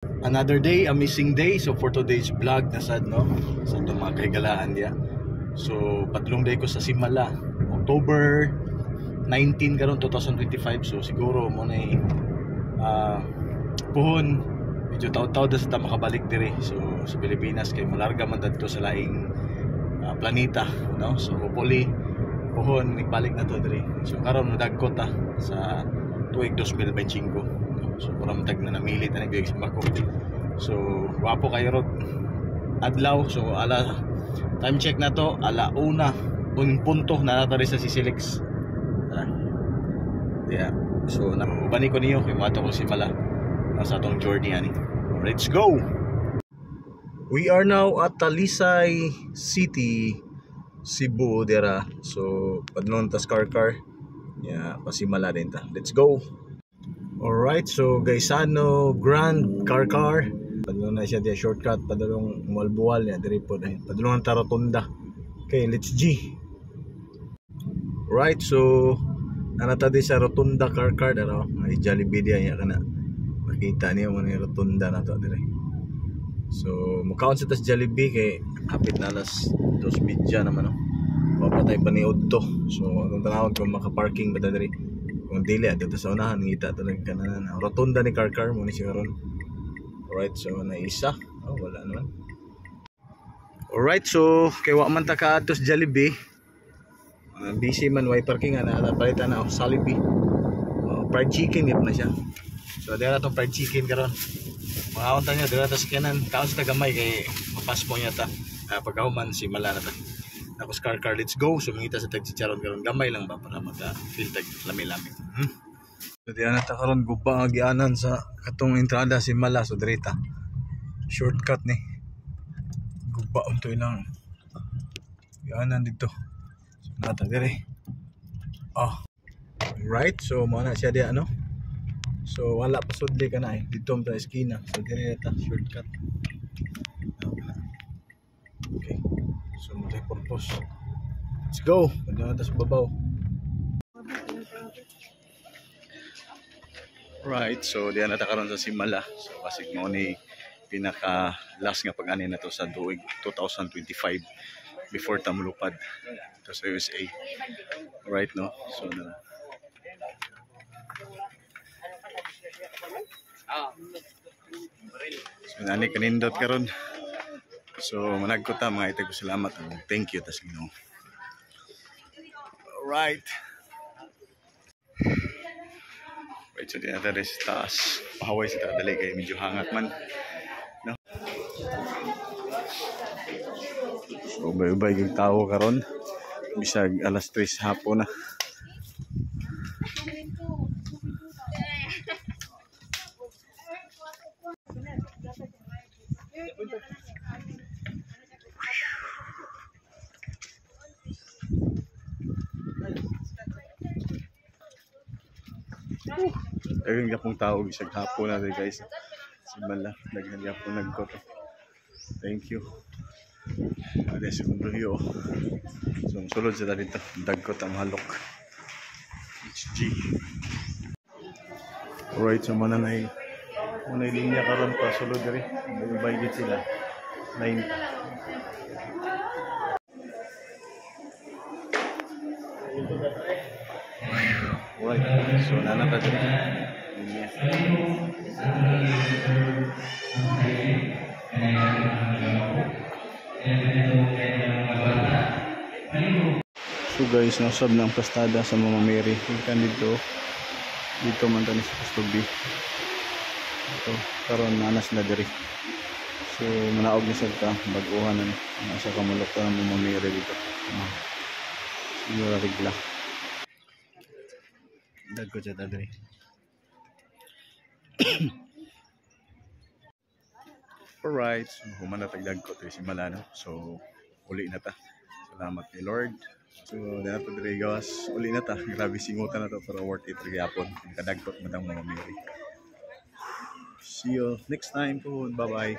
Another day, a missing day. So for today's vlog, nasad no? Sa itong mga kaigalaan diya. So patlong day ko sa Simala, October 19 karon 2025. So siguro mo na puhon medyo taw-taw da sa makabalik dire. So sa Pilipinas kay malarga man dadto sa laing planeta, no? So hopefully puhon nagbalik na to dire. So karon nadagkot sa tuig 2025. So parang tag na namilit na nagbigay sa bako. So wapo kayo rod adlaw. So time check na to, 1:01 punto na natari sa Sisilix. Yeah. So nabani ko niyo kay mato ko si Mala sa atong journey ani. Let's go. We are now at Talisay City, Cebu dera. So padnon tas car. Yeah, pasimala din ta. Let's go. Alright, so Gaisano Grand Car. Padulong na siya diya shortcut, padulong Malbual niya, diri po dahil padulong ta Rotunda. Okay, let's G. Right, so nanata di sa Rotunda Car, ano, may Jollibee diya niya kana. Makita niyo mo ni Rotunda na to dire. So, mukaon sa tas Jollibee kay hapit na alas 2:30 naman no. Papatay pa ni Udto. So, anong tanawag kung maka-parking ba diri? Kung dili dito sa unahan ngita talaga kanan Rotunda ni car mo ni siya karon. Alright, so naisa. Oh, wala naman. Alright, so kay wa man ta kaadto sa Jollibee. Busy man way parking na palitan na Jollibee. Fried chicken yun na siya. So dira tong fried chicken karon. Makaon ta niya dira ta sa kanan, kaon sa gamay kay mapas mo niya ta. Pagkahuman si Mala na ta. Tapos car, let's go. So mangita sa tagchicharon karon, gamay lang ba para maka-feel tag lami-lami. So diyan na ta karon guba ang gianan sa katong entrada si Mala. So direta shortcut ni guba unto ilang gianan dito. So nata dire. Right, so mo na siya di ano. So wala pa sudli ka na dito sa eskina. So direta shortcut. Okay. So multi purpose. Let's go. Padala ta sa babaw. Right, so diyan na ta karon sa Simala. So kasi mo ni pinaka last nga pag-ani na to sa tuig 2025 before ta mulupad to sa USA. Right no. So nani kanindot karon. So managko ta mga itag salamat. Thank you tas Ginoo. Alright. Right, so di natin sa taas. Pahaway sa tadali kay medyo hangat man. No? So bay-bay yung tao karon. Bisag alas 3 hapon na. Dagang yapong tao bisag hapon na rin guys. Simala, dagang yapong nagkot. Thank you. Ada sa kumbryo. So sulod sa dito, dagkot ang halok. HG. Alright, so manay linya karon pa sulod diri. May git sila. 9. Alright, so nanata diri. So guys, nasab ng pastada sa Mama Mary. Ikan dito man tani sa Pustubi. Ito, karon nanas na diri. So manaog ni sad ka bag-uhan na nasa kamulok ta ng Mama Mary dito. Siguro rigla. Dagko siya diri. Alright, so humana tagdag ko si Malano. So uli na ta. Salamat kay Lord. So dana to diri gawas. Uli na ta. Grabe singutan na to pero worth it gyapon. Kadagkot madang Mama Mary. See you next time po. Bye-bye.